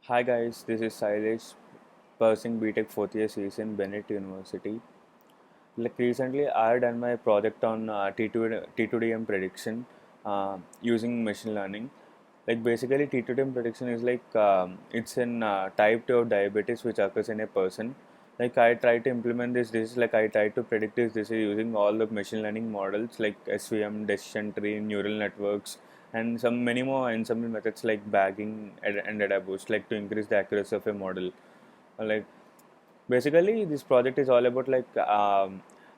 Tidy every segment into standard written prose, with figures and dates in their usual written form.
Hi guys, this is Sailesh, pursuing BTech fourth year series in Bennett University. Like recently, I had done my project on T2DM prediction using machine learning. Like basically, T2DM prediction is like it's in type 2 of diabetes which occurs in a person. Like I try to implement this disease, like I try to predict this disease using all the machine learning models like SVM, decision tree, neural networks, and some many more ensemble methods like bagging and data boost, like to increase the accuracy of a model. Like basically, this project is all about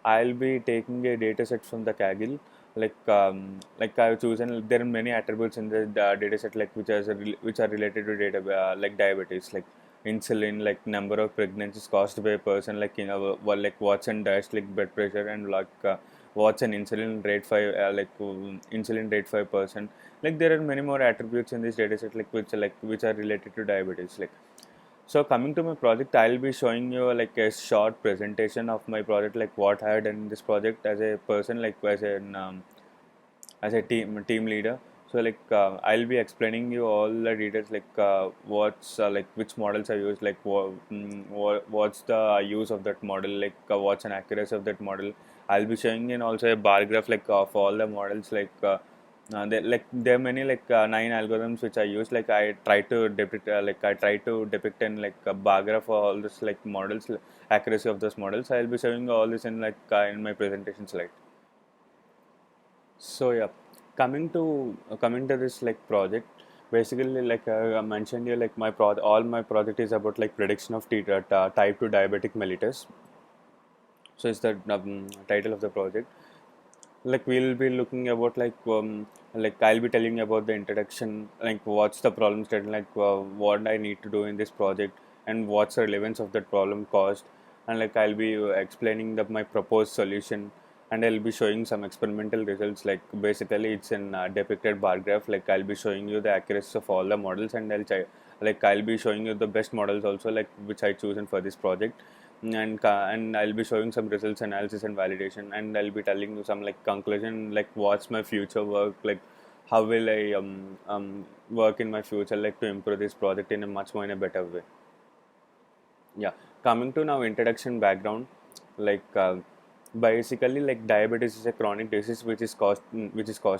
I'll be taking a data set from the Kaggle. Like I've chosen there are many attributes in the data set like which are related to data like diabetes, like insulin, like number of pregnancies caused by a person, like like what's and dash like blood pressure, and what's an insulin rate for insulin rate for a person. Like there are many more attributes in this data set which are related to diabetes. So coming to my project, I'll be showing you like a short presentation of my project, like what I had done in this project as a person, like as a team leader. So I'll be explaining you all the details, what's like which models I use, what's the use of that model, what's an accuracy of that model. I'll be showing in also a bar graph like of all the models there are many 9 algorithms which I use. Like I try to depict in like a bar graph for all this like models, accuracy of those models. I'll be showing all this in in my presentation slide. So yeah, coming to this like project, basically I mentioned here, like all my project is about like prediction of type 2 diabetic mellitus. So it's the title of the project. Like we'll be looking about like I'll be telling you about the introduction, like what's the problem statement, what I need to do in this project, and what's the relevance of that problem caused, and like I'll be explaining my proposed solution, and I'll be showing some experimental results. Like basically it's in depicted bar graph. Like I'll be showing you the accuracy of all the models, and I'll be showing you the best models also, like which I chosen for this project. And I'll be showing some results analysis and validation, and I'll be telling you some like conclusion, like what's my future work, like how will I work in my future, like to improve this project in a much more in a better way. Yeah, coming to now introduction background, like basically like diabetes is a chronic disease which is caused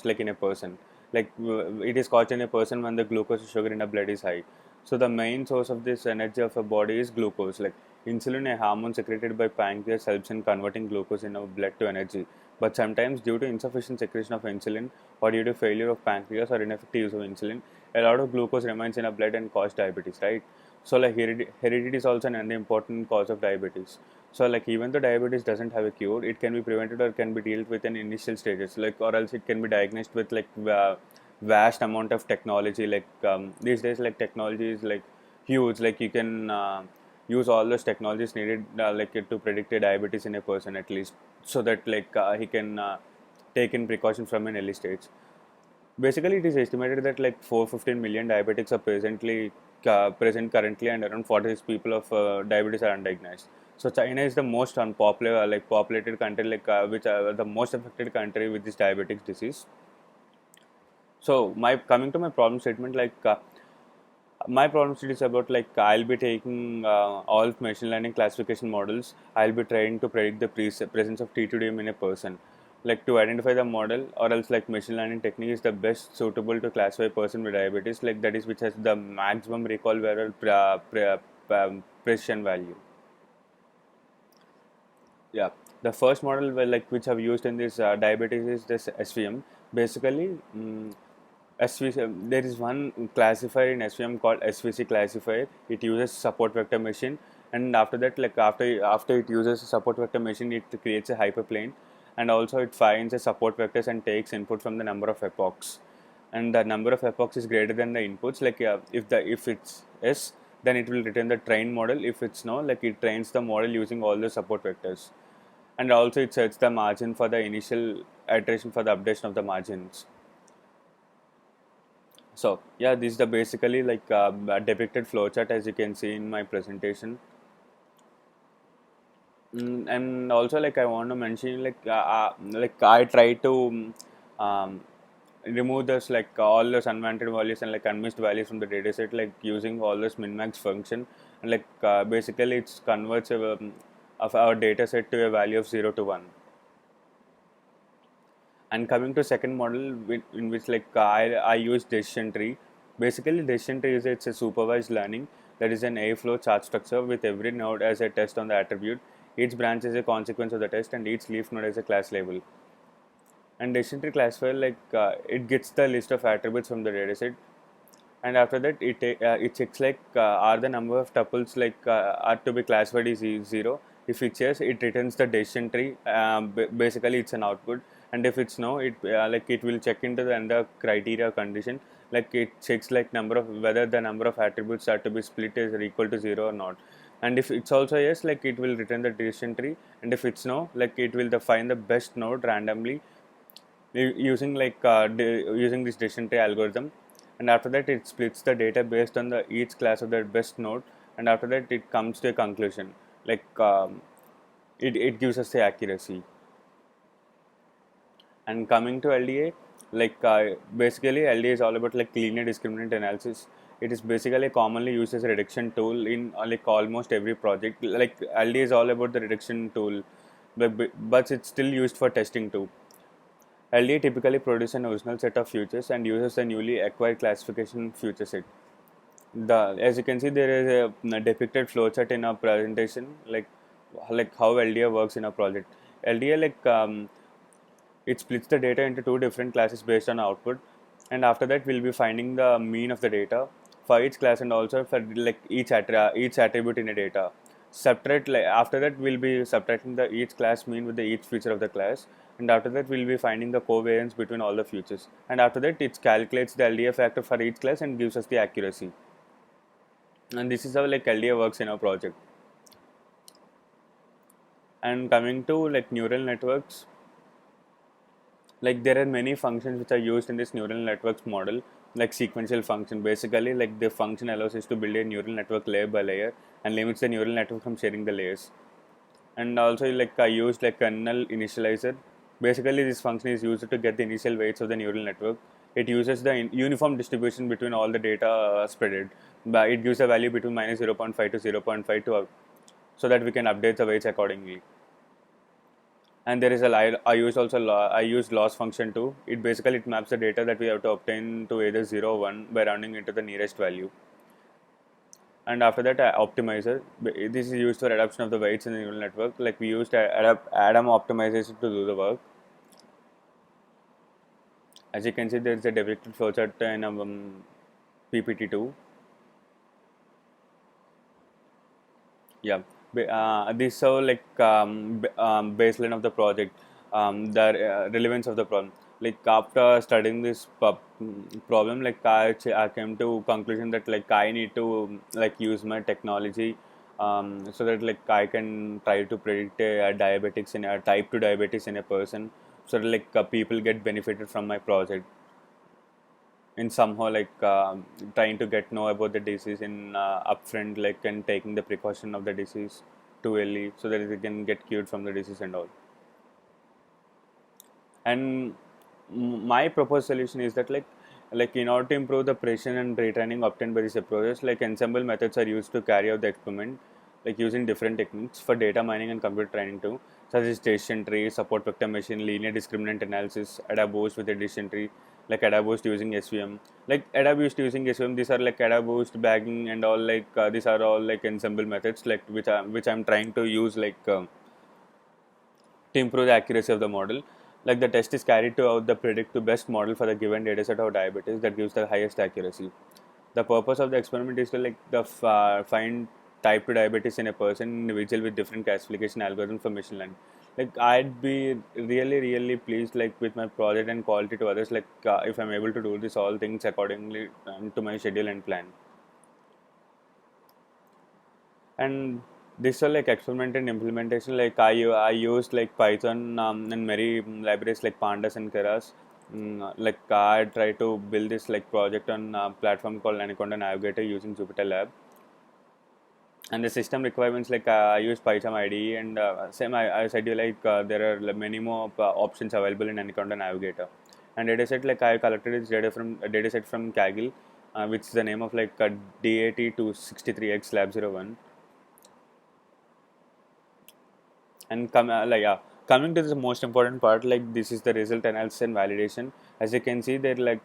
like in a person, it is caused in a person when the glucose sugar in the blood is high. So the main source of this energy of a body is glucose. Like insulin, a hormone secreted by pancreas, helps in converting glucose in our blood to energy. But sometimes due to insufficient secretion of insulin or due to failure of pancreas or ineffective use of insulin, a lot of glucose remains in our blood and cause diabetes, right? So like heredity is also an important cause of diabetes. So like even though diabetes doesn't have a cure, it can be prevented or can be dealt with in initial stages, like or else it can be diagnosed with vast amount of technology. These days, like technology is like huge. Like you can use all those technologies needed to predict a diabetes in a person at least, so that he can take in precaution from an early stage. Basically, it is estimated that like 415 million diabetics are present currently, and around 46 people of diabetes are undiagnosed. So China is the most unpopular, like populated country, which are the most affected country with this diabetic disease. So my coming to my problem statement, my problem sheet is about like I'll be taking all machine learning classification models. I'll be trying to predict the presence of T2DM in a person, like to identify the model, or else like machine learning technique is the best suitable to classify a person with diabetes, like that is which has the maximum recall variable precision value. Yeah, the first model which I've used in this diabetes is this SVM. Basically, SVC, there is one classifier in SVM called SVC classifier. It uses support vector machine, and after that, after it uses a support vector machine, it creates a hyperplane, and also it finds a support vectors and takes input from the number of epochs, and the number of epochs is greater than the inputs. If it's S, then it will return the train model. If it's no, like it trains the model using all the support vectors, and also it sets the margin for the initial iteration for the updation of the margins. So yeah, this is the basically depicted flowchart as you can see in my presentation. And also like I want to mention like I try to remove those like all those unwanted values and like unmissed values from the dataset, like using all this min-max function, and like basically it's converts of our dataset to a value of 0 to 1. And coming to second model, in which like I use decision tree. Basically, decision tree is it's a supervised learning that is an Airflow chart structure with every node as a test on the attribute. Each branch is a consequence of the test, and each leaf node is a class label. And decision tree classifier, like it gets the list of attributes from the dataset, and after that it checks like are the number of tuples like are to be classified is 0. If it's yes, it returns the decision tree. Basically it's an output, and if it's no, it like it will check into the under criteria condition, like it checks like number of whether the number of attributes are to be split is equal to 0 or not. And if it's also yes, like it will return the decision tree, and if it's no, like it will find the best node randomly using like using this decision tree algorithm. And after that it splits the data based on the each class of the best node, and after that it comes to a conclusion, like it gives us the accuracy. And coming to LDA, like basically LDA is all about like linear discriminant analysis. It is basically commonly used as a reduction tool in like almost every project. Like LDA is all about the reduction tool, but it's still used for testing too. LDA typically produces an original set of features and uses the newly acquired classification feature set. As you can see, there is a depicted flowchart in our presentation, like how LDA works in a project. LDA it splits the data into two different classes based on output, and after that we'll be finding the mean of the data for each class and also for like each attribute in a data. Subtract, like after that we'll be subtracting the each class mean with the each feature of the class, and after that we'll be finding the covariance between all the features, and after that it calculates the LDA factor for each class and gives us the accuracy. And this is how like LDA works in our project. And coming to like neural networks, like there are many functions which are used in this neural networks model, like sequential function. Basically like the function allows us to build a neural network layer by layer and limits the neural network from sharing the layers. And also like I used like kernel initializer. Basically this function is used to get the initial weights of the neural network. It uses the uniform distribution between all the data spreaded, but it gives a value between minus 0.5 to 0.5 to so that we can update the weights accordingly. And there is I use also I use loss function too. It basically it maps the data that we have to obtain to either 0 or 1 by rounding it to the nearest value. And after that optimizer, this is used for adaptation of the weights in the neural network. Like we used Adam optimization to do the work. As you can see, there is a depicted flowchart in PPT2. Yeah, this so like baseline of the project, the relevance of the problem. Like after studying this problem, like I came to conclusion that like I need to like use my technology, so that like I can try to predict a diabetics in a type 2 diabetes in a person, so that like people get benefited from my project in somehow like trying to get know about the disease in upfront, like and taking the precaution of the disease too early so that they can get cured from the disease and all. And my proposed solution is that like in order to improve the precision and retraining obtained by this approach, like ensemble methods are used to carry out the experiment, like using different techniques for data mining and computer training too, such as decision tree, support vector machine, linear discriminant analysis, AdaBoost with a decision tree, like AdaBoost using SVM, like AdaBoost using SVM. These are like AdaBoost bagging and all, like these are all like ensemble methods, like which I'm trying to use to improve the accuracy of the model. Like the test is carried to out the predict to best model for the given dataset of diabetes that gives the highest accuracy. The purpose of the experiment is to like find type 2 diabetes in a person individual with different classification algorithm for machine learning. Like I'd be really pleased like with my project and quality to others, like if I'm able to do this all things accordingly to my schedule and plan. And this are like experiment and implementation, like I used like Python and many libraries like pandas and keras. Like I try to build this like project on a platform called Anaconda Navigator using Jupyter Lab. And the system requirements, like I use PyCharm IDE, and same I said you like there are many more options available in Anaconda Navigator. And dataset, like I collected this data from a dataset from Kaggle, which is the name of like DAT263X Lab 01. And coming to the most important part, like this is the result analysis and validation. As you can see, there are like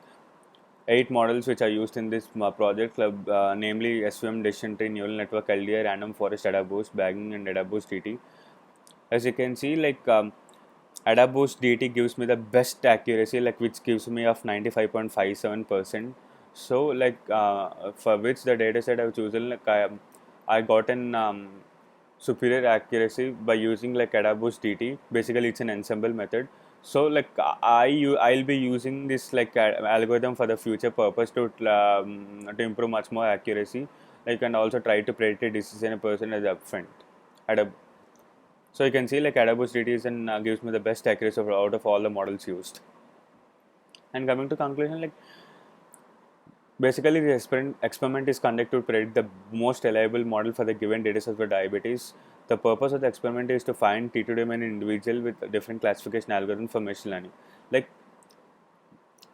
8 models which are used in this project, namely SVM, decision tree, neural network, LDI, random forest, AdaBoost, bagging, and AdaBoost DT. As you can see, like AdaBoost DT gives me the best accuracy, like which gives me of 95.57%. So like for which the dataset I've chosen, like I got an superior accuracy by using like AdaBoost DT. Basically, it's an ensemble method. So like I'll be using this like algorithm for the future purpose to improve much more accuracy. Like and also try to predict a disease in a person as upfront. Ada so you can see like AdaBoost DT is and gives me the best accuracy out of all the models used. And coming to conclusion, like basically the experiment is conducted to predict the most reliable model for the given dataset for diabetes. The purpose of the experiment is to find T2 domain individual with different classification algorithm for machine learning. Like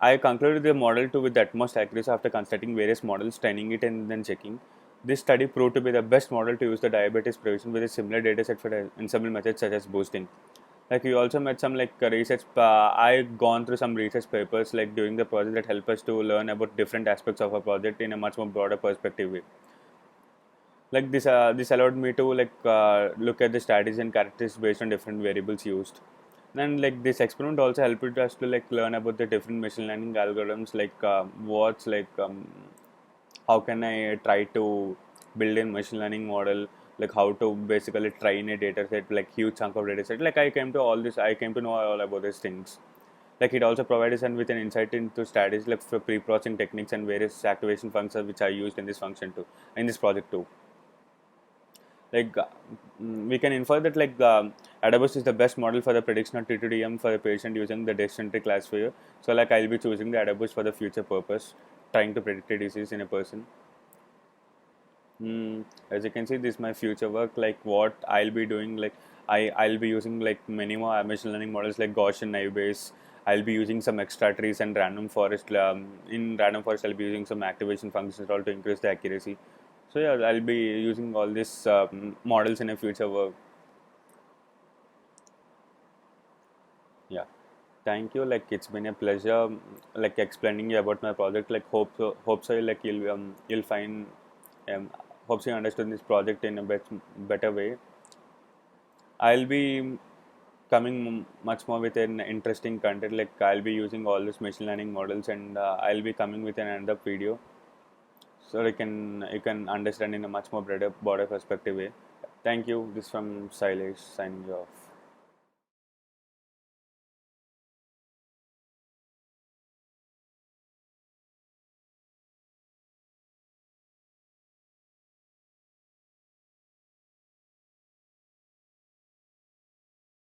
I concluded the model to with the utmost accuracy after constructing various models, training it and then checking. This study proved to be the best model to use the diabetes prevention with a similar dataset for the ensemble methods such as boosting. Like we also met some like research. I gone through some research papers like during the project that help us to learn about different aspects of a project in a much more broader perspective way. Like this allowed me to look at the strategies and characteristics based on different variables used. And like this experiment also helped us to like learn about the different machine learning algorithms, like what's like how can I try to build a machine learning model, like how to basically train a data set, like huge chunk of data set. Like I came to know all about these things. Like it also provides us with an insight into strategies like for pre-processing techniques and various activation functions which are used in this function too, in this project too. Like we can infer that like AdaBoost is the best model for the prediction of T2DM for the patient using the decision tree classifier. So like I'll be choosing the AdaBoost for the future purpose, trying to predict a disease in a person. As you can see, this is my future work. Like what I'll be doing, like I'll be using like many more machine learning models like Gaussian naive Bayes. I'll be using some extra trees and random forest. In random forest, I'll be using some activation functions all to increase the accuracy. So yeah, I'll be using all these models in a future work. Yeah, thank you. Like it's been a pleasure, like explaining you about my project. Like hope so like you'll find um, hope so you understood this project in a better way. I'll be coming much more with an interesting content. Like I'll be using all these machine learning models, and I'll be coming with an another video, so you can understand in a much more broader perspective way. Thank you. This from Silesh signing off.